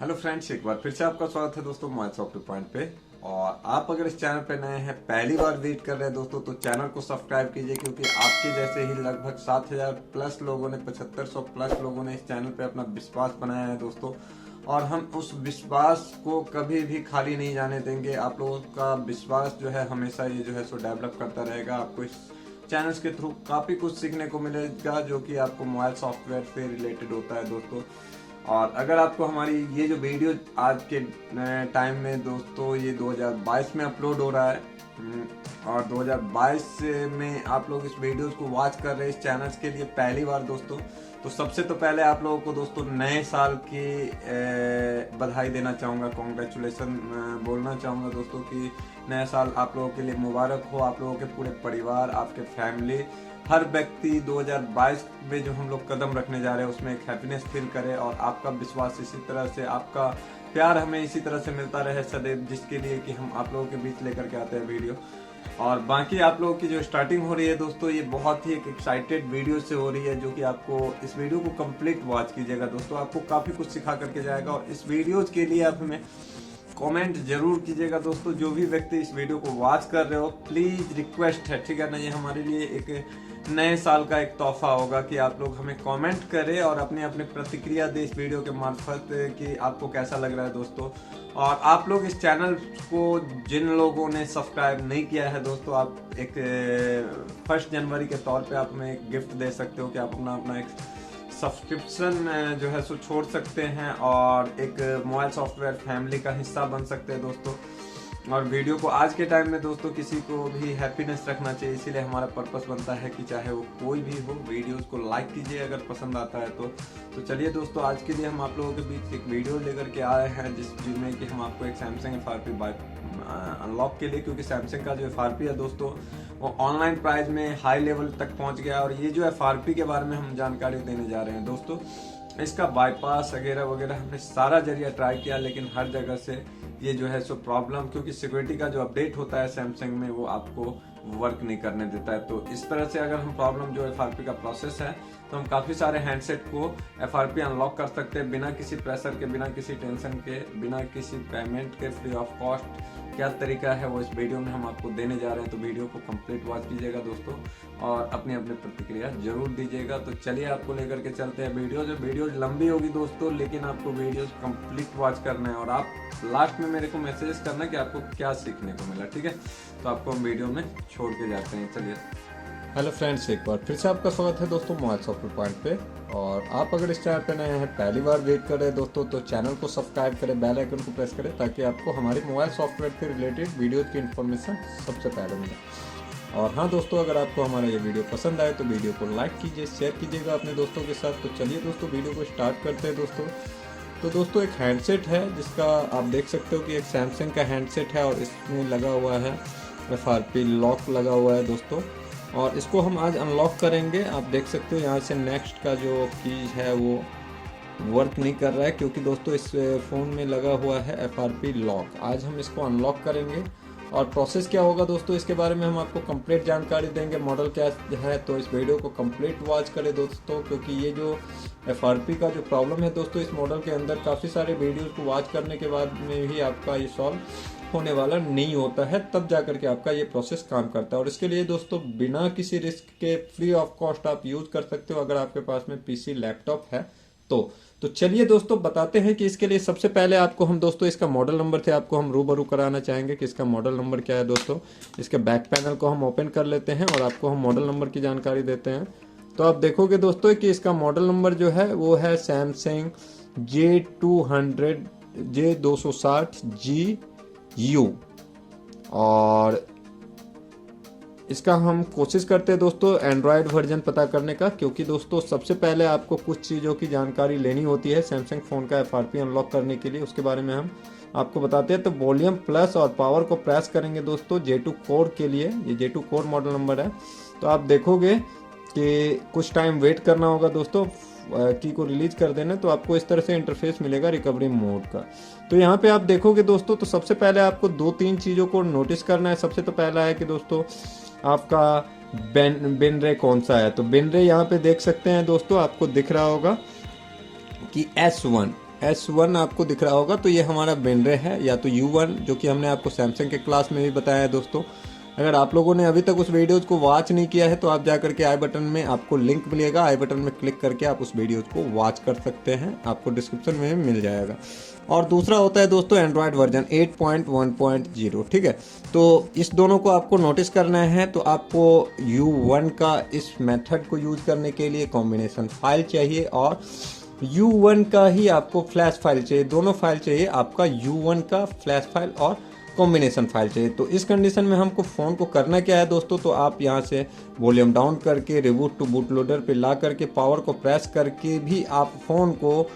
Hello friends, एक बार फिर से आपका स्वागत है दोस्तों मोबाइल सॉफ्टवेयर पॉइंट पे। और आप अगर इस चैनल पे नए हैं, पहली बार विजिट कर रहे हैं दोस्तों, तो चैनल को सब्सक्राइब कीजिए, क्योंकि आपके जैसे ही लगभग 7000 प्लस लोगों ने, 7500 प्लस लोगों ने इस चैनल पे अपना विश्वास बनाया है दोस्तों। और हम उस विश्वास को कभी भी खाली नहीं जाने देंगे। आप लोगों का विश्वास जो है हमेशा ये जो है सो डेवलप करता रहेगा। आपको इस चैनल्स के थ्रू काफ़ी कुछ सीखने को मिलेगा, जो कि आपको मोबाइल सॉफ्टवेयर से रिलेटेड होता है दोस्तों। और अगर आपको हमारी ये जो वीडियो आज के टाइम में दोस्तों, ये 2022 में अपलोड हो रहा है, और 2022 में आप लोग इस वीडियोस को वॉच कर रहे हैं इस चैनल्स के लिए पहली बार दोस्तों, तो सबसे तो पहले आप लोगों को दोस्तों नए साल की बधाई देना चाहूँगा, कॉन्ग्रेचुलेसन बोलना चाहूँगा दोस्तों कि नया साल आप लोगों के लिए मुबारक हो। आप लोगों के पूरे परिवार, आपके फैमिली, हर व्यक्ति 2022 में जो हम लोग कदम रखने जा रहे हैं उसमें एक हैप्पीनेस फील करे, और आपका विश्वास इसी तरह से, आपका प्यार हमें इसी तरह से मिलता रहे सदैव, जिसके लिए कि हम आप लोगों के बीच लेकर के आते हैं वीडियो। और बाकी आप लोगों की जो स्टार्टिंग हो रही है दोस्तों, ये बहुत ही एक एक्साइटेड वीडियो से हो रही है, जो कि आपको इस वीडियो को कंप्लीट वॉच कीजिएगा दोस्तों, आपको काफ़ी कुछ सिखा करके जाएगा। और इस वीडियोज के लिए आप हमें कमेंट जरूर कीजिएगा दोस्तों। जो भी व्यक्ति इस वीडियो को वॉच कर रहे हो, प्लीज़ रिक्वेस्ट है, ठीक है ना, ये हमारे लिए एक नए साल का एक तोहफा होगा कि आप लोग हमें कमेंट करें और अपने अपने प्रतिक्रिया दे इस वीडियो के मार्फत कि आपको कैसा लग रहा है दोस्तों। और आप लोग इस चैनल को, जिन लोगों ने सब्सक्राइब नहीं किया है दोस्तों, आप एक 1 जनवरी के तौर पे आप हमें एक गिफ्ट दे सकते हो कि आप अपना एक सब्सक्रिप्शन जो है सो छोड़ सकते हैं और एक मोबाइल सॉफ्टवेयर फैमिली का हिस्सा बन सकते हैं दोस्तों। और वीडियो को आज के टाइम में दोस्तों किसी को भी हैप्पीनेस रखना चाहिए, इसीलिए हमारा पर्पस बनता है कि चाहे वो कोई भी हो, वीडियोस को लाइक कीजिए अगर पसंद आता है तो चलिए दोस्तों, आज के लिए हम आप लोगों के बीच एक वीडियो लेकर के आए हैं जिसमें कि हम आपको एक सैमसंग FRP बाय अनलॉक के लिए, क्योंकि सैमसंग का जो FRP है दोस्तों वो ऑनलाइन प्राइस में हाई लेवल तक पहुंच गया। और ये जो FRP के बारे में हम जानकारी देने जा रहे हैं दोस्तों, इसका बाईपास वगैरह वगैरह हमने सारा जरिया ट्राई किया, लेकिन हर जगह से ये जो है सो प्रॉब्लम, क्योंकि सिक्योरिटी का जो अपडेट होता है सैमसंग में वो आपको वर्क नहीं करने देता है। तो इस तरह से अगर हम प्रॉब्लम जो FRP का प्रोसेस है, तो हम काफ़ी सारे हैंडसेट को FRP अनलॉक कर सकते हैं बिना किसी प्रेशर के, बिना किसी टेंशन के, बिना किसी पेमेंट के, फ्री ऑफ कॉस्ट। क्या तरीका है वो इस वीडियो में हम आपको देने जा रहे हैं, तो वीडियो को कंप्लीट वॉच कीजिएगा दोस्तों और अपनी अपनी प्रतिक्रिया जरूर दीजिएगा। तो चलिए आपको लेकर के चलते हैं वीडियो लंबी होगी दोस्तों, लेकिन आपको वीडियो कंप्लीट वॉच करना है और आप लास्ट में मेरे को मैसेज करना कि आपको क्या सीखने को मिला, ठीक है। तो आपको हम वीडियो में छोड़ के जाते हैं, चलिए। हेलो फ्रेंड्स, एक बार फिर से आपका स्वागत है दोस्तों मोबाइल सॉफ्टवेयर पॉइंट पे। और आप अगर इस चैनल पे नए हैं, पहली बार वेट कर रहे हैं दोस्तों, तो चैनल को सब्सक्राइब करें, बेल आइकन को प्रेस करें, ताकि आपको हमारे मोबाइल सॉफ्टवेयर से रिलेटेड वीडियो की इन्फॉर्मेशन सबसे पहले मिले। और हाँ दोस्तों, अगर आपको हमारा ये वीडियो पसंद आए तो वीडियो को लाइक कीजिए, शेयर कीजिएगा अपने दोस्तों के साथ। तो चलिए दोस्तों, वीडियो को स्टार्ट करते हैं दोस्तों। तो दोस्तों, एक हैंडसेट है जिसका आप देख सकते हो कि एक सैमसंग का हैंडसेट है, और इसमें लगा हुआ है FRP लॉक लगा हुआ है दोस्तों। और इसको हम आज अनलॉक करेंगे। आप देख सकते हो यहाँ से नेक्स्ट का जो की है वो वर्क नहीं कर रहा है, क्योंकि दोस्तों इस फ़ोन में लगा हुआ है FRP लॉक। आज हम इसको अनलॉक करेंगे और प्रोसेस क्या होगा दोस्तों, इसके बारे में हम आपको कंप्लीट जानकारी देंगे। मॉडल क्या है, तो इस वीडियो को कंप्लीट वॉच करें दोस्तों, क्योंकि ये जो FRP का जो प्रॉब्लम है दोस्तों, इस मॉडल के अंदर काफ़ी सारे वीडियोज़ को वॉच करने के बाद में ही आपका ये सॉल्व होने वाला नहीं होता है, तब जाकर के आपका ये प्रोसेस काम करता है। और इसके लिए दोस्तों बिना किसी रिस्क के फ्री ऑफ कॉस्ट आप यूज़ कर सकते हो, अगर आपके पास में PC लैपटॉप है तो चलिए दोस्तों, बताते हैं कि इसके लिए सबसे पहले आपको हम दोस्तों इसका मॉडल नंबर से आपको हम रूबरू कराना चाहेंगे कि इसका मॉडल नंबर क्या है दोस्तों। इसके बैक पैनल को हम ओपन कर लेते हैं और आपको हम मॉडल नंबर की जानकारी देते हैं। तो आप देखोगे दोस्तों कि इसका मॉडल नंबर जो है वो है सैमसंग J260GU। और इसका हम कोशिश करते हैं दोस्तों एंड्रॉयड वर्जन पता करने का, क्योंकि दोस्तों सबसे पहले आपको कुछ चीज़ों की जानकारी लेनी होती है सैमसंग फ़ोन का FRP अनलॉक करने के लिए। उसके बारे में हम आपको बताते हैं। तो वॉल्यूम प्लस और पावर को प्रेस करेंगे दोस्तों J2 कोर के लिए, ये J2 कोर मॉडल नंबर है। तो आप देखोगे कि कुछ टाइम वेट करना होगा दोस्तों, की को रिलीज कर देना, तो आपको इस तरह से इंटरफेस मिलेगा रिकवरी मोड का। तो यहाँ पे आप देखोगे दोस्तों, तो सबसे पहले आपको 2-3 चीज़ों को नोटिस करना है। सबसे तो पहला है कि दोस्तों आपका बिन रे कौन सा है। तो बिन रे यहाँ पे देख सकते हैं दोस्तों, आपको दिख रहा होगा कि S1 S1 आपको दिख रहा होगा, तो ये हमारा बेनरे है, या तो U1 जो कि हमने आपको सैमसंग के क्लास में भी बताया है दोस्तों। अगर आप लोगों ने अभी तक उस वीडियोज़ को वॉच नहीं किया है तो आप जा करके आई बटन में आपको लिंक मिलेगा, आई बटन में क्लिक करके आप उस वीडियोज़ को वॉच कर सकते हैं, आपको डिस्क्रिप्शन में भी मिल जाएगा। और दूसरा होता है दोस्तों एंड्रॉयड वर्जन 8.1.0, ठीक है। तो इस दोनों को आपको नोटिस करना है, तो आपको U1 का इस मेथड को यूज़ करने के लिए कॉम्बिनेशन फाइल चाहिए और U1 का ही आपको फ्लैश फाइल चाहिए, दोनों फाइल चाहिए, आपका U1 का फ्लैश फाइल और कॉम्बिनेशन फाइल चाहिए। तो इस कंडीशन में हमको फ़ोन को करना क्या है दोस्तों, तो आप यहाँ से वॉल्यूम डाउन करके रिबूट टू बूट लोडर पे ला करके पावर को प्रेस करके भी आप फ़ोन को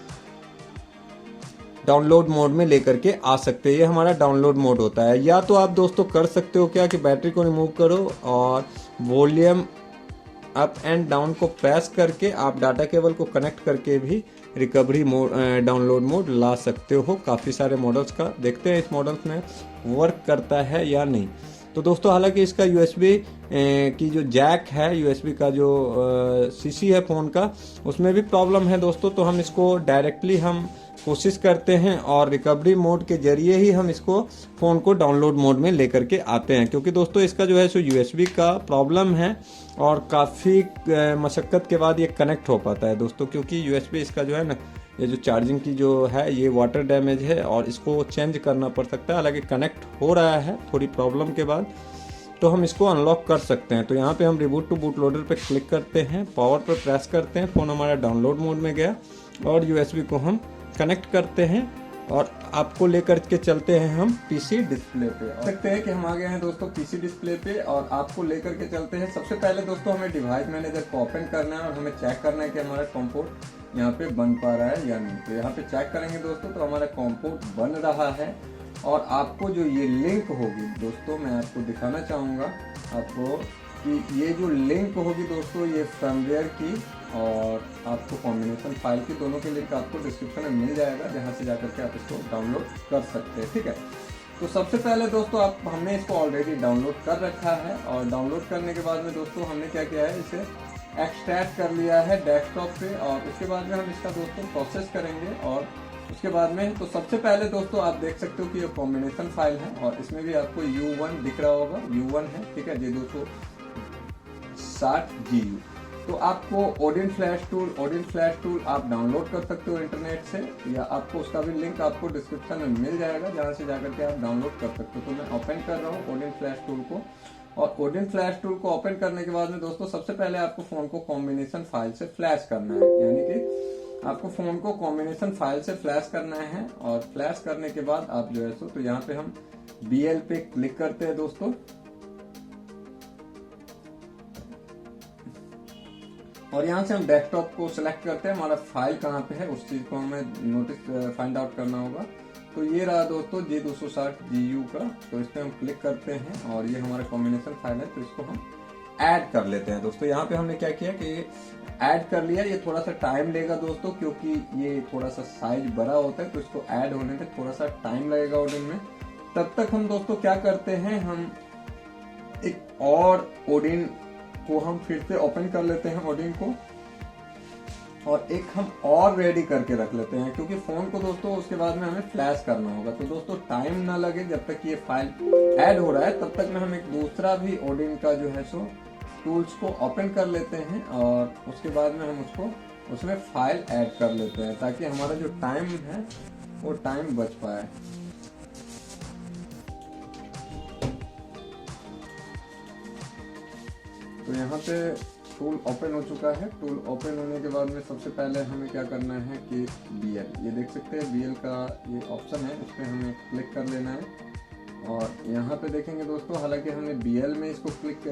डाउनलोड मोड में लेकर के आ सकते हैं। ये हमारा डाउनलोड मोड होता है। या तो आप दोस्तों कर सकते हो क्या कि बैटरी को रिमूव करो और वॉल्यूम अप एंड डाउन को प्रेस करके आप डाटा केबल को कनेक्ट करके भी रिकवरी मोड डाउनलोड मोड ला सकते हो। काफ़ी सारे मॉडल्स का देखते हैं इस मॉडल्स में वर्क करता है या नहीं। तो दोस्तों हालांकि इसका USB की जो जैक है, USB का जो CC है फ़ोन का, उसमें भी प्रॉब्लम है दोस्तों। तो हम इसको डायरेक्टली हम कोशिश करते हैं और रिकवरी मोड के जरिए ही हम इसको फ़ोन को डाउनलोड मोड में लेकर के आते हैं, क्योंकि दोस्तों इसका जो है सो USB का प्रॉब्लम है और काफ़ी मशक्क़त के बाद ये कनेक्ट हो पाता है दोस्तों, क्योंकि USB इसका जो है ना, ये जो चार्जिंग की जो है ये वाटर डैमेज है और इसको चेंज करना पड़ सकता है। हालांकि कनेक्ट हो रहा है थोड़ी प्रॉब्लम के बाद, तो हम इसको अनलॉक कर सकते हैं। तो यहाँ पे हम रिबूट टू बूट लोडर पे क्लिक करते हैं, पावर पर प्रेस करते हैं, फ़ोन हमारा डाउनलोड मोड में गया और USB को हम कनेक्ट करते हैं और आपको लेकर के चलते हैं हम PC डिस्प्ले पे। देख सकते हैं कि हम आ गए हैं दोस्तों PC डिस्प्ले पे और आपको लेकर के चलते हैं। सबसे पहले दोस्तों हमें डिवाइस मैनेजर को ओपन करना है और हमें चेक करना है कि हमारा कॉम पोर्ट यहाँ पे बन पा रहा है या नहीं। तो यहाँ पे चेक करेंगे दोस्तों, तो हमारा कॉम पोर्ट बन रहा है। और आपको जो ये लिंक होगी दोस्तों, मैं आपको दिखाना चाहूँगा आपको कि ये जो लिंक होगी दोस्तों, ये फर्मवेयर की और आपको कॉम्बिनेशन फाइल की, दोनों के लिंक आपको डिस्क्रिप्शन में मिल जाएगा, जहाँ से जाकर के आप इसको डाउनलोड कर सकते हैं, ठीक है। तो सबसे पहले दोस्तों हमने इसको ऑलरेडी डाउनलोड कर रखा है और डाउनलोड करने के बाद में दोस्तों हमने क्या किया है, इसे एक्सट्रैक्ट कर लिया है डेस्कटॉप पे और उसके बाद में हम इसका दोस्तों प्रोसेस करेंगे। और उसके बाद में तो सबसे पहले दोस्तों आप देख सकते हो कि ये कॉम्बिनेशन फाइल है और इसमें भी आपको U1 दिख रहा होगा, U1 है, ठीक है, J260 GU। तो आपको ओडिन फ्लैश टूल आप डाउनलोड कर सकते हो इंटरनेट से, या आपको उसका भी लिंक आपको डिस्क्रिप्शन में मिल जाएगा, जहाँ से जाकर के आप डाउनलोड कर सकते हो। तो मैं ओपन कर रहा हूँ ओडिन फ्लैश टूल को और ओडिन फ्लैश टूल को ओपन करने के बाद में दोस्तों सबसे पहले आपको फोन को कॉम्बिनेशन फाइल से फ्लैश करना है, यानी कि आपको फोन को कॉम्बिनेशन फाइल से फ्लैश करना है। और फ्लैश करने के बाद आप जो है सो, तो यहाँ पे हम BL पे क्लिक करते हैं दोस्तों और यहाँ से हम डेस्कटॉप को सिलेक्ट करते हैं, हमारा फाइल कहाँ पे है उस चीज को हमें नोटिस फाइंड आउट करना होगा। तो ये रहा दोस्तों J260 GU का, तो इस पर हम क्लिक करते हैं और ये हमारा कॉम्बिनेशन फाइल है, तो इसको हम ऐड कर लेते हैं दोस्तों। यहाँ पे हमने क्या किया कि ऐड कर लिया। ये थोड़ा सा टाइम लेगा दोस्तों, क्योंकि ये थोड़ा सा साइज बड़ा होता है, तो इसको ऐड होने में थोड़ा सा टाइम लगेगा ओडिन में। तब तक हम दोस्तों क्या करते हैं, हम एक और ओडिन को हम फिर से ओपन कर लेते हैं ओडिन को, और एक हम और रेडी करके रख लेते हैं, क्योंकि फोन को दोस्तों उसके बाद में हमें फ्लैश करना होगा। तो दोस्तों टाइम ना लगे, जब तक ये फाइल ऐड हो रहा है तब तक में हम एक दूसरा भी ओडिन का जो है सो टूल्स को ओपन कर लेते हैं और उसके बाद में हम उसमें फाइल ऐड कर लेते हैं, ताकि हमारा जो टाइम है वो टाइम बच पाए। तो यहाँ पे टूल ओपन हो चुका है। टूल ओपन होने के बाद में सबसे पहले हमें क्या करना है कि BL, ये देख सकते हैं BL का ये ऑप्शन है, इस पर हमें क्लिक कर लेना है। और यहाँ पे देखेंगे दोस्तों, हालांकि हमने BL में इसको क्लिक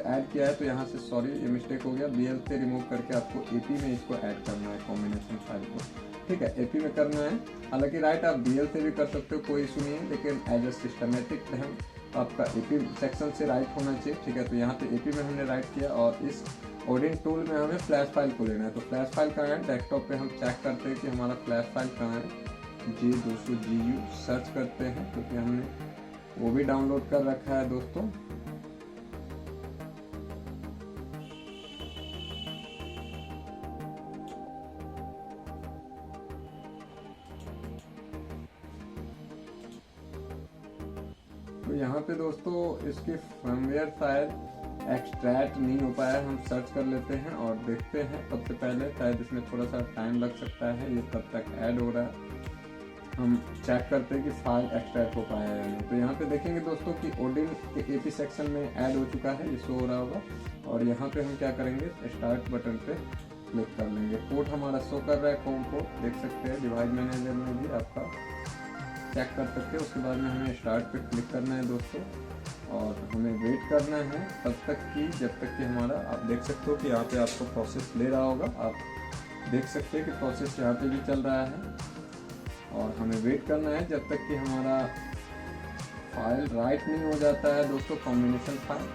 ऐड किया है, तो यहाँ से सॉरी ये मिस्टेक हो गया, BL से रिमूव करके आपको AP में इसको ऐड करना है कॉम्बिनेशन फाइल को, ठीक है, AP में करना है। हालांकि राइट आप BL से भी कर सकते हो, कोई इशू नहीं है, लेकिन एज ए सिस्टमेटिक हम आपका AP सेक्शन से राइट होना चाहिए, ठीक है। तो यहाँ पे AP में हमने राइट किया और इस ओडिन टूल में हमें फ्लैश फाइल को लेना है। तो फ्लैश फाइल कहाँ है, डेस्कटॉप पे हम चेक करते हैं कि हमारा फ्लैश फाइल कहाँ है। J200 GU सर्च करते हैं, क्योंकि हमने वो भी डाउनलोड कर रखा है दोस्तों। तो यहाँ पे दोस्तों इसकी फर्मवेयर फाइल एक्सट्रैक्ट नहीं हो पाया है, हम सर्च कर लेते हैं और देखते हैं। सबसे पहले शायद इसमें थोड़ा सा टाइम लग सकता है, ये तब तक ऐड हो रहा है। हम चेक करते हैं कि फाइल एक्सट्रैक्ट हो पाया है या नहीं। तो यहाँ पे देखेंगे दोस्तों कि ओडिन के एपी सेक्शन में ऐड हो चुका है, ये शो हो रहा होगा। और यहाँ पे हम क्या करेंगे, स्टार्ट बटन पे क्लिक कर लेंगे। पोर्ट हमारा शो कर रहा है कौन को, देख सकते हैं डिवाइस मैनेजर में भी आपका चेक कर सकते हैं। उसके बाद में हमें स्टार्ट पे क्लिक करना है दोस्तों, और हमें वेट करना है तब तक कि जब तक कि हमारा, आप देख सकते हो कि यहाँ पे आपको प्रोसेस ले रहा होगा। आप देख सकते हैं कि प्रोसेस यहाँ पे भी चल रहा है, और हमें वेट करना है जब तक कि हमारा फाइल राइट नहीं हो जाता है दोस्तों, कॉम्बिनेशन फाइल।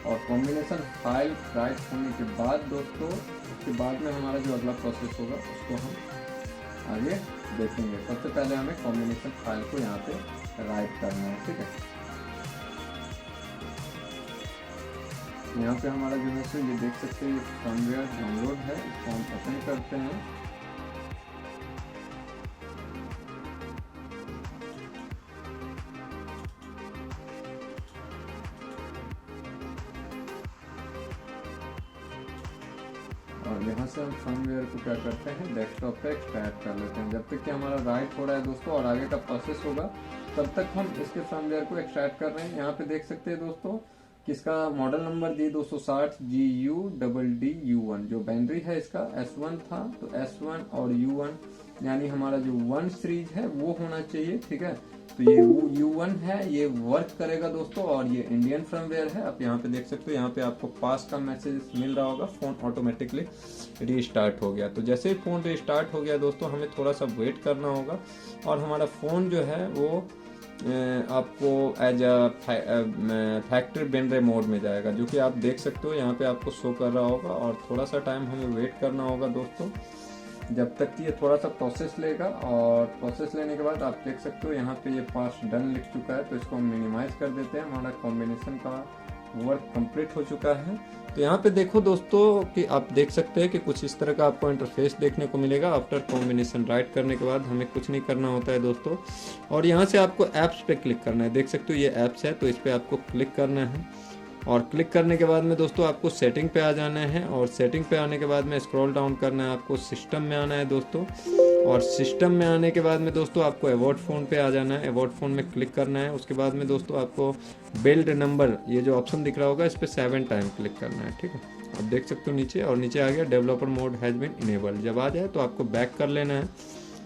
और कॉम्बिनेशन फाइल राइट होने के बाद दोस्तों, उसके बाद में हमारा जो अगला प्रोसेस होगा उसको हम आगे देखेंगे। सबसे पहले हमें कॉम्बिनेशन फाइल को यहाँ पे राइट करना है, ठीक है। यहाँ पे हमारा जो है सो ये देख सकते हैं, ये फर्मवेयर डाउनलोड है, इसको हम ओपन करते हैं। और यहाँ से हम फर्मवेयर को क्या करते हैं, डेस्कटॉप पे एक्सट्रैक्ट कर लेते हैं। जब तक कि हमारा राइट हो रहा है दोस्तों और आगे का प्रोसेस होगा, तब तक हम इसके फर्मवेयर को एक्सट्रैक्ट कर रहे हैं। यहाँ पे देख सकते हैं दोस्तों कि इसका मॉडल नंबर G260 GU-DD-U1, जो बाइनरी है इसका S1 था, तो S1 और U1 यानी हमारा जो 1 सीरीज है वो होना चाहिए, ठीक है। तो ये U1 है, ये वर्क करेगा दोस्तों, और ये इंडियन फर्मवेयर है। आप यहाँ पे देख सकते हो, यहाँ पे आपको पास का मैसेज मिल रहा होगा, फोन ऑटोमेटिकली रीस्टार्ट हो गया। तो जैसे ही फोन रीस्टार्ट हो गया दोस्तों, हमें थोड़ा सा वेट करना होगा, और हमारा फोन जो है वो आपको एज अ फैक्ट्री बेनरे मोड में जाएगा, जो कि आप देख सकते हो यहाँ पे आपको शो कर रहा होगा। और थोड़ा सा टाइम हमें वेट करना होगा दोस्तों, जब तक कि ये थोड़ा सा प्रोसेस लेगा। और प्रोसेस लेने के बाद आप देख सकते हो यहाँ पे ये पास डन लिख चुका है, तो इसको हम मिनिमाइज कर देते हैं। हमारा कॉम्बिनेशन का वर्क कंप्लीट हो चुका है। तो यहाँ पे देखो दोस्तों कि आप देख सकते हैं कि कुछ इस तरह का आपको इंटरफेस देखने को मिलेगा। आफ्टर कॉम्बिनेशन राइट करने के बाद हमें कुछ नहीं करना होता है दोस्तों, और यहाँ से आपको ऐप्स पे क्लिक करना है। देख सकते हो ये ऐप्स है, तो इस पर आपको क्लिक करना है। और क्लिक करने के बाद में दोस्तों आपको सेटिंग पे आ जाना है, और सेटिंग पे आने के बाद में स्क्रॉल डाउन करना है, आपको सिस्टम में आना है दोस्तों। और सिस्टम में आने के बाद में दोस्तों आपको अबाउट फ़ोन पे आ जाना है, अबाउट फ़ोन में क्लिक करना है। उसके बाद में दोस्तों आपको बिल्ड नंबर, ये जो ऑप्शन दिख रहा होगा, इस पर 7 टाइम क्लिक करना है, ठीक है। आप देख सकते हो नीचे, और नीचे आ गया developer mode has been enabled. जब आ जाए तो आपको बैक कर लेना है।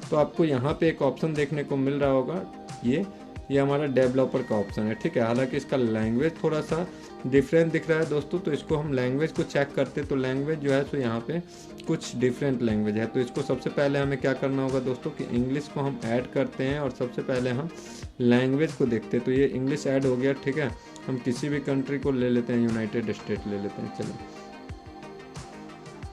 तो आपको यहाँ पे एक ऑप्शन देखने को मिल रहा होगा, ये हमारा डेवलपर का ऑप्शन है, ठीक है। हालांकि इसका लैंग्वेज थोड़ा सा डिफरेंट दिख रहा है दोस्तों, तो इसको हम लैंग्वेज को चेक करते, तो लैंग्वेज जो है सो यहाँ पे कुछ डिफरेंट लैंग्वेज है। तो इसको सबसे पहले हमें क्या करना होगा दोस्तों कि इंग्लिश को हम ऐड करते हैं, और सबसे पहले हम लैंग्वेज को देखते हैं। तो ये इंग्लिश ऐड हो गया, ठीक है। हम किसी भी कंट्री को ले लेते हैं, यूनाइटेड स्टेट ले लेते हैं, चलो।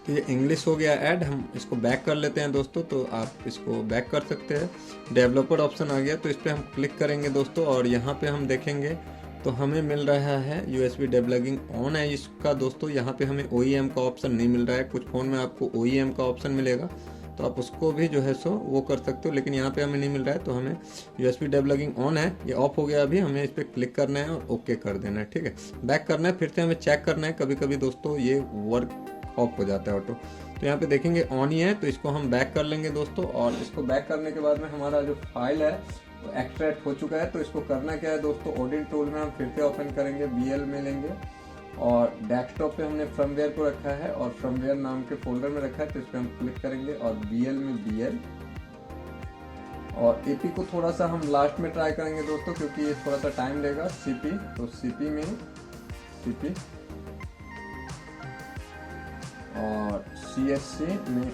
तो ये इंग्लिश हो गया ऐड, हम इसको बैक कर लेते हैं दोस्तों। तो आप इसको बैक कर सकते हैं। डेवलपर ऑप्शन आ गया, तो इस पर हम क्लिक करेंगे दोस्तों, और यहाँ पे हम देखेंगे तो हमें मिल रहा है USB डेबलगिंग ऑन है इसका दोस्तों। यहाँ पे हमें OEM का ऑप्शन नहीं मिल रहा है। कुछ फ़ोन में आपको OEM का ऑप्शन मिलेगा, तो आप उसको भी जो है सो वो कर सकते हो, लेकिन यहाँ पे हमें नहीं मिल रहा है। तो हमें USB डेबलगिंग ऑन है, ये ऑफ हो गया अभी, हमें इस पर क्लिक करना है और ओके कर देना है, ठीक है। बैक करना है, फिर से हमें चेक करना है। कभी कभी दोस्तों ये वर्क ऑफ हो जाता है ऑटो। तो यहाँ पे देखेंगे ऑन ही है, तो इसको हम बैक कर लेंगे दोस्तों। और इसको बैक करने के बाद में हमारा जो फाइल है वो एक्सट्रैक्ट हो चुका है। तो इसको करना क्या है दोस्तों, ऑडिट टूल में हम फिर से ओपन करेंगे, BL में लेंगे, और डेस्कटॉप पे हमने फर्मवेयर को रखा है और फर्मवेयर नाम के फोल्डर में रखा है। तो इस पर हम क्लिक करेंगे और BL में BL, और AP को थोड़ा सा हम लास्ट में ट्राई करेंगे दोस्तों, क्योंकि ये थोड़ा सा टाइम लेगा। CP, तो CP में CP, और CSC में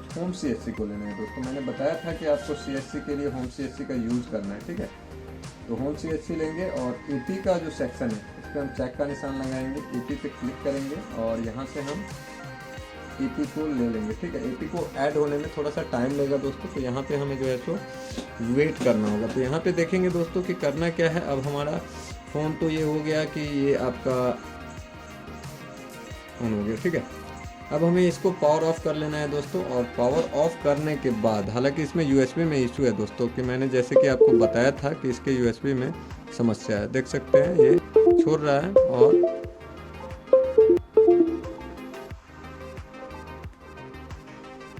होम CSC को लेना है दोस्तों। मैंने बताया था कि आपको CSC के लिए होम CSC का यूज़ करना है, ठीक है। तो होम CSC लेंगे, और AP का जो सेक्शन है इस पर हम चेक का निशान लगाएंगे, AP पे क्लिक करेंगे, और यहाँ से हम AP को ले लेंगे, ठीक है। AP को ऐड होने में थोड़ा सा टाइम लगेगा दोस्तों, तो यहाँ पे हमें जो है सो वेट करना होगा। तो यहाँ पे देखेंगे दोस्तों कि करना क्या है। अब हमारा फ़ोन तो ये हो गया कि ये आपका ऑन हो गया, ठीक है। अब हमें इसको पावर ऑफ कर लेना है दोस्तों। और पावर ऑफ करने के बाद, हालांकि इसमें यूएसबी में इशू है दोस्तों, कि मैंने जैसे कि आपको बताया था कि इसके यूएसबी में समस्या है। देख सकते हैं ये छोड़ रहा है और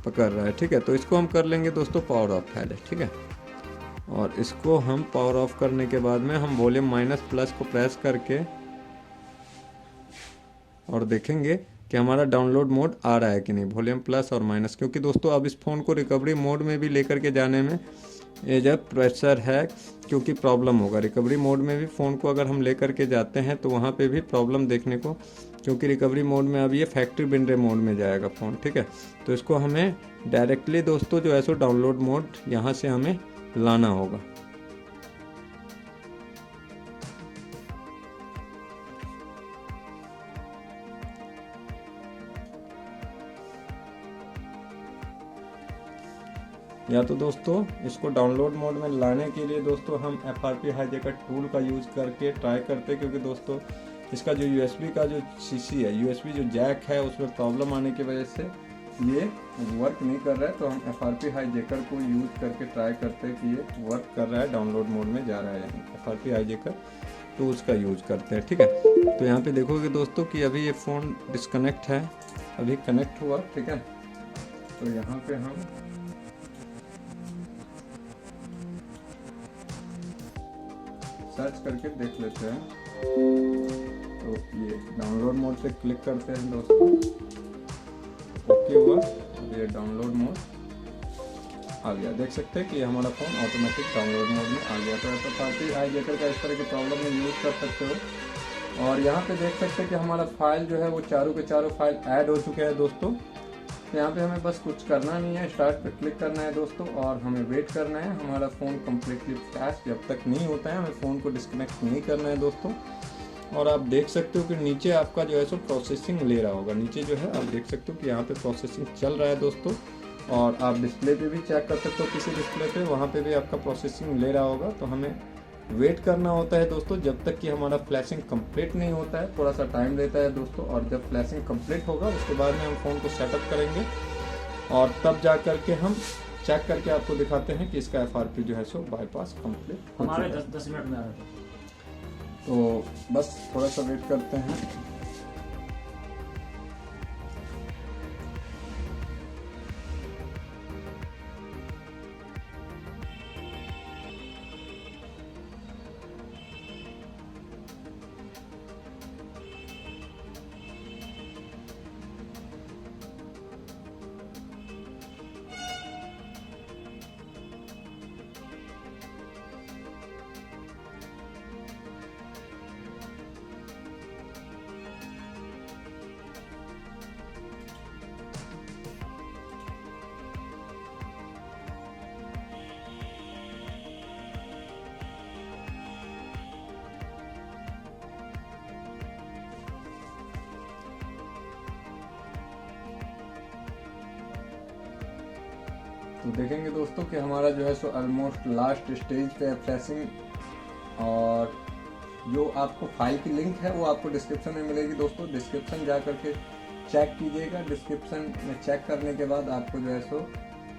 पकड़ रहा है। ठीक है, तो इसको हम कर लेंगे दोस्तों पावर ऑफ पहले। ठीक है, और इसको हम पावर ऑफ करने के बाद में हम वॉल्यूम माइनस प्लस को प्रेस करके और देखेंगे कि हमारा डाउनलोड मोड आ रहा है कि नहीं, वॉल्यूम प्लस और माइनस। क्योंकि दोस्तों अब इस फ़ोन को रिकवरी मोड में भी लेकर के जाने में ये जब प्रेशर है, क्योंकि प्रॉब्लम होगा रिकवरी मोड में भी। फ़ोन को अगर हम लेकर के जाते हैं तो वहाँ पे भी प्रॉब्लम देखने को, क्योंकि रिकवरी मोड में अब ये फैक्ट्री बिन रे मोड में जाएगा फ़ोन। ठीक है, तो इसको हमें डायरेक्टली दोस्तों जो है सो डाउनलोड मोड यहाँ से हमें लाना होगा। या तो दोस्तों इसको डाउनलोड मोड में लाने के लिए दोस्तों हम FRP हाईजैकर टूल का यूज़ करके ट्राई करते हैं, क्योंकि दोस्तों इसका जो USB का जो CC है, USB जो जैक है, उसमें प्रॉब्लम आने की वजह से ये वर्क नहीं कर रहा है। तो हम FRP हाईजैकर को यूज़ करके ट्राई करते हैं कि ये वर्क कर रहा है, डाउनलोड मोड में जा रहा है। यानी FRP हाईजैकर तो उसका यूज़ करते हैं। ठीक है, तो यहाँ पे देखोगे दोस्तों कि अभी ये फ़ोन डिस्कनेक्ट है, अभी कनेक्ट हुआ। ठीक है, तो यहाँ पे हम सर्च करके देख लेते हैं। तो ये डाउनलोड मोड पे क्लिक करते हैं दोस्तों, ओके हुआ। अब ये डाउनलोड मोड आ गया, देख सकते हैं कि हमारा फ़ोन ऑटोमेटिक डाउनलोड मोड में आ गया। तो FRP हाईजैकर का इस तरह की प्रॉब्लम में यूज़ कर सकते हो। और यहाँ पे देख सकते हैं कि हमारा फाइल जो है वो चारों के चारों फाइल ऐड हो चुके हैं दोस्तों। तो यहाँ पे हमें बस कुछ करना नहीं है, स्टार्ट पे क्लिक करना है दोस्तों, और हमें वेट करना है। हमारा फ़ोन कम्प्लीटली फ्लैश जब तक नहीं होता है, हमें फ़ोन को डिस्कनेक्ट नहीं करना है दोस्तों। और आप देख सकते हो कि नीचे आपका जो है सो प्रोसेसिंग ले रहा होगा। नीचे जो है आप देख सकते हो कि यहाँ पे प्रोसेसिंग चल रहा है दोस्तों। और आप डिस्प्ले पे भी चेक कर सकते हो, किसी डिस्प्ले पे वहाँ पे भी आपका प्रोसेसिंग ले रहा होगा। तो हमें वेट करना होता है दोस्तों जब तक कि हमारा फ्लैशिंग कंप्लीट नहीं होता है। थोड़ा सा टाइम लेता है दोस्तों, और जब फ्लैशिंग कंप्लीट होगा उसके बाद में हम फ़ोन को सेटअप करेंगे, और तब जा करके हम चेक करके आपको दिखाते हैं कि इसका FRP जो है सो बाईपास कंप्लीट हमारे 10 मिनट में आ रहा था। तो बस थोड़ा सा वेट करते हैं। तो देखेंगे दोस्तों कि हमारा जो है सो ऑलमोस्ट लास्ट स्टेज पे है फ्लैशिंग। और जो आपको फाइल की लिंक है वो आपको डिस्क्रिप्शन में मिलेगी दोस्तों। डिस्क्रिप्शन जा करके चेक कीजिएगा। डिस्क्रिप्शन में चेक करने के बाद आपको जो है सो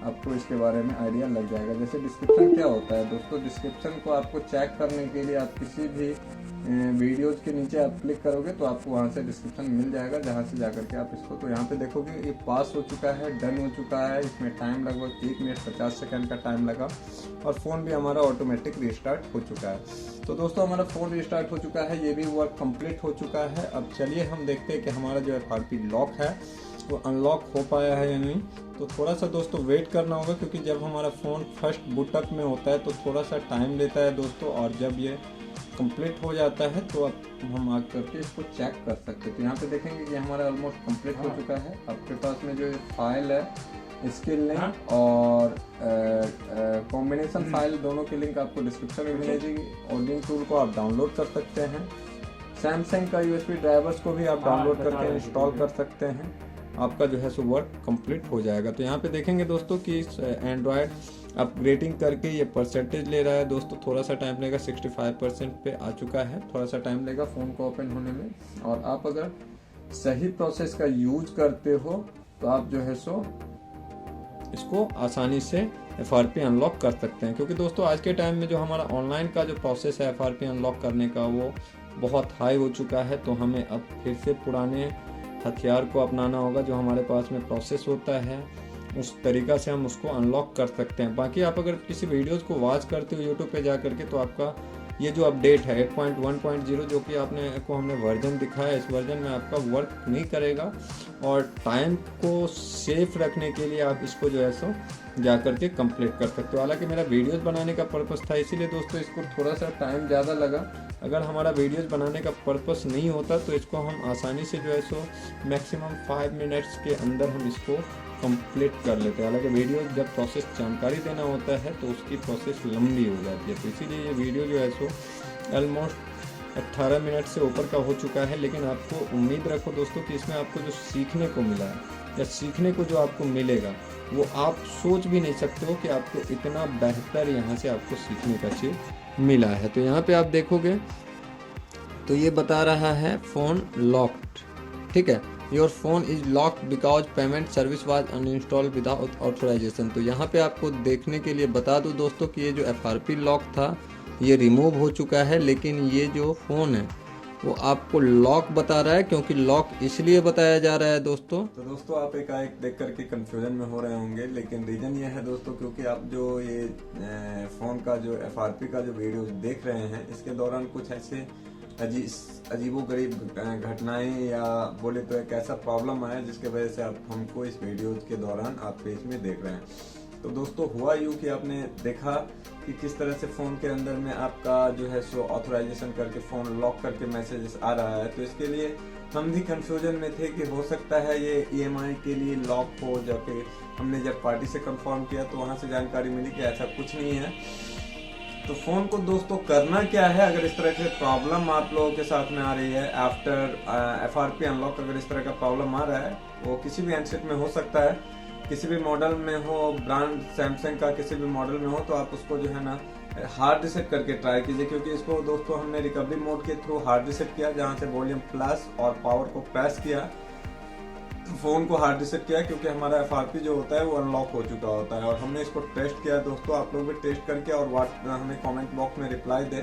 आपको इसके बारे में आइडिया लग जाएगा। जैसे डिस्क्रिप्शन क्या होता है दोस्तों, डिस्क्रिप्शन को आपको चेक करने के लिए आप किसी भी वीडियोज़ के नीचे आप क्लिक करोगे तो आपको वहाँ से डिस्क्रिप्शन मिल जाएगा, जहाँ से जा करके आप इसको, तो यहाँ पे देखोगे ये पास हो चुका है, डन हो चुका है। इसमें टाइम लगभग 1 मिनट 50 सेकंड का टाइम लगा, और फ़ोन भी हमारा ऑटोमेटिक रिस्टार्ट हो चुका है। तो दोस्तों हमारा फ़ोन रिस्टार्ट हो चुका है, ये भी वर्क कंप्लीट हो चुका है। अब चलिए हम देखते हैं कि हमारा जो FRP लॉक है वो अनलॉक हो पाया है या नहीं। तो थोड़ा सा दोस्तों वेट करना होगा, क्योंकि जब हमारा फ़ोन फर्स्ट बूटअप में होता है तो थोड़ा सा टाइम लेता है दोस्तों। और जब ये कंप्लीट हो जाता है तो अब हम आ करके इसको चेक कर सकते हैं। तो यहाँ पे देखेंगे कि हमारा ऑलमोस्ट कंप्लीट हो चुका है। आपके पास में जो फाइल है इसकी लिंक और कॉम्बिनेशन फाइल दोनों की लिंक आपको डिस्क्रिप्शन में मिलेगी। ऑडियो टूल को आप डाउनलोड कर सकते हैं। सैमसंग का USB ड्राइवर्स को भी आप डाउनलोड करके इंस्टॉल कर सकते हैं। आपका जो है सो वर्क कंप्लीट हो जाएगा। तो यहाँ पे देखेंगे दोस्तों कि एंड्रॉयड अपग्रेडिंग करके ये परसेंटेज ले रहा है दोस्तों। थोड़ा सा टाइम लेगा, 65% पे आ चुका है। थोड़ा सा टाइम लेगा फ़ोन को ओपन होने में। और आप अगर सही प्रोसेस का यूज करते हो तो आप जो है सो इसको आसानी से FRP अनलॉक कर सकते हैं। क्योंकि दोस्तों आज के टाइम में जो हमारा ऑनलाइन का जो प्रोसेस है FRP अनलॉक करने का वो बहुत हाई हो चुका है। तो हमें अब फिर से पुराने हथियार को अपनाना होगा, जो हमारे पास में प्रोसेस होता है उस तरीक़ा से हम उसको अनलॉक कर सकते हैं। बाकी आप अगर किसी वीडियोज़ को वॉच करते हो यूट्यूब पे जा करके तो आपका ये जो अपडेट है 8.1.0 जो कि आपने को हमने वर्जन दिखाया, इस वर्जन में आपका वर्क नहीं करेगा। और टाइम को सेफ रखने के लिए आप इसको जो है सो जा करके कंप्लीट कर सकते हो। हालांकि मेरा वीडियोस बनाने का पर्पस था, इसीलिए दोस्तों इसको थोड़ा सा टाइम ज़्यादा लगा। अगर हमारा वीडियोस बनाने का पर्पस नहीं होता तो इसको हम आसानी से जो है सो मैक्सिमम 5 मिनट्स के अंदर हम इसको कंप्लीट कर लेते हैं। हालांकि वीडियो जब प्रोसेस जानकारी देना होता है तो उसकी प्रोसेस लंबी हो जाती है। तो इसीलिए ये वीडियो जो है सो ऑलमोस्ट 18 मिनट से ऊपर का हो चुका है। लेकिन आपको उम्मीद रखो दोस्तों कि इसमें आपको जो सीखने को मिला है या सीखने को जो आपको मिलेगा वो आप सोच भी नहीं सकते हो कि आपको इतना बेहतर यहाँ से आपको सीखने का चीज़ मिला है। तो यहाँ पे आप देखोगे तो ये बता रहा है फ़ोन लॉक्ड, ठीक है। Your phone is locked because payment service was uninstall without authorisation. तो यहाँ पे आपको देखने के लिए बता दूँ दोस्तों कि ये जो FRP लॉक था ये रिमूव हो चुका है, लेकिन ये जो फ़ोन है वो आपको लॉक बता रहा है। क्योंकि लॉक इसलिए बताया जा रहा है दोस्तों, तो दोस्तों आप एक देख करके कंफ्यूजन में हो रहे होंगे, लेकिन रीजन ये है दोस्तों क्योंकि आप जो ये फ़ोन का जो FRP का जो वीडियो देख रहे हैं इसके दौरान कुछ ऐसे अजीबोगरीब घटनाएं या बोले तो एक ऐसा प्रॉब्लम आया जिसके वजह से आप हमको इस वीडियो के दौरान आप पेज में देख रहे हैं। तो दोस्तों हुआ यूँ कि आपने देखा कि किस तरह से फ़ोन के अंदर में आपका जो है सो ऑथराइजेशन करके फ़ोन लॉक करके मैसेजेस आ रहा है। तो इसके लिए हम भी कंफ्यूजन में थे कि हो सकता है ये EMI के लिए लॉक हो, जाके हमने जब पार्टी से कंफर्म किया तो वहाँ से जानकारी मिली कि ऐसा कुछ नहीं है। तो फ़ोन को दोस्तों करना क्या है, अगर इस तरह के प्रॉब्लम आप लोगों के साथ में आ रही है आफ्टर FRP अनलॉक, अगर इस तरह का प्रॉब्लम आ रहा है वो किसी भी हैंडसेट में हो सकता है, किसी भी मॉडल में हो, ब्रांड सैमसंग का किसी भी मॉडल में हो, तो आप उसको जो है ना हार्ड रीसेट करके ट्राई कीजिए। क्योंकि इसको दोस्तों हमने रिकवरी मोड के थ्रू हार्ड रीसेट किया, जहाँ से वॉल्यूम प्लस और पावर को प्रेस किया, फ़ोन को हार्ड रीसेट किया, क्योंकि हमारा FRP जो होता है वो अनलॉक हो चुका होता है। और हमने इसको टेस्ट किया दोस्तों, आप लोग भी टेस्ट करके और हमें कमेंट बॉक्स में रिप्लाई दें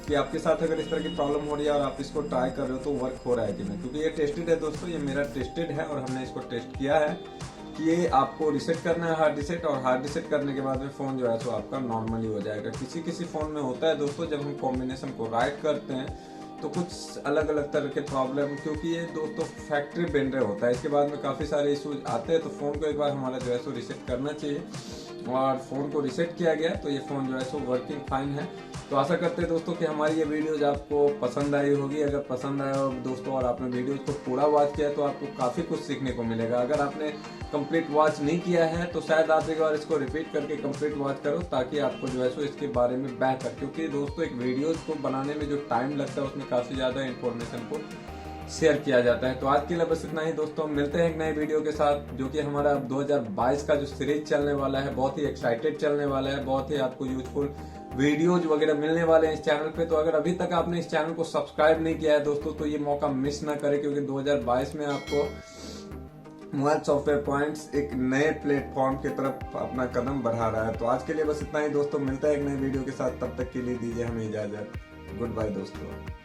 कि आपके साथ अगर इस तरह की प्रॉब्लम हो रही है और आप इसको ट्राई कर रहे हो तो वर्क हो रहा है कि नहीं। क्योंकि ये टेस्टेड है दोस्तों, ये मेरा टेस्टेड है और हमने इसको टेस्ट किया है कि ये आपको रिसेट करना है हार्ड रिसेट, और हार्ड रिसेट करने के बाद में फ़ोन जो है तो आपका नॉर्मली हो जाएगा। किसी फ़ोन में होता है दोस्तों, जब हम कॉम्बिनेशन को राइट करते हैं तो कुछ अलग अलग तरह के प्रॉब्लम, क्योंकि ये दोस्तों फैक्ट्री बेंडर होता है, इसके बाद में काफ़ी सारे इशूज आते हैं। तो फ़ोन को एक बार हमारा जो है सो रिसेट करना चाहिए, और फ़ोन को रिसेट किया गया तो ये फ़ोन जो है सो वर्किंग फाइन है। तो आशा करते हैं दोस्तों कि हमारी ये वीडियोज़ आपको पसंद आई होगी। अगर पसंद आया हो दोस्तों और आपने वीडियोज़ को पूरा वॉच किया तो आपको काफ़ी कुछ सीखने को मिलेगा। अगर आपने कंप्लीट वॉच नहीं किया है तो शायद आप एक बार इसको रिपीट करके कंप्लीट वॉच करो, ताकि आपको जो है सो इसके बारे में बेहतर, क्योंकि दोस्तों एक वीडियोज़ को बनाने में जो टाइम लगता है उसमें काफ़ी ज़्यादा इंफॉर्मेशन को शेयर किया जाता है। तो आज के लिए बस इतना ही दोस्तों, मिलते हैं एक नए वीडियो के साथ, जो कि हमारा 2022 का जो सीरीज चलने वाला है बहुत ही एक्साइटेड चलने वाला है, बहुत ही आपको यूजफुल वीडियोज वगैरह मिलने वाले हैं इस चैनल पे। तो अगर अभी तक आपने इस चैनल को सब्सक्राइब नहीं किया है दोस्तों तो ये मौका मिस ना करें, क्योंकि 2022 में आपको मोबाइल सॉफ्टवेयर पॉइंट्स एक नए प्लेटफॉर्म की तरफ अपना कदम बढ़ा रहा है। तो आज के लिए बस इतना ही दोस्तों, मिलता है एक नए वीडियो के साथ, तब तक के लिए दीजिए हमें इजाजत। गुड बाय दोस्तों।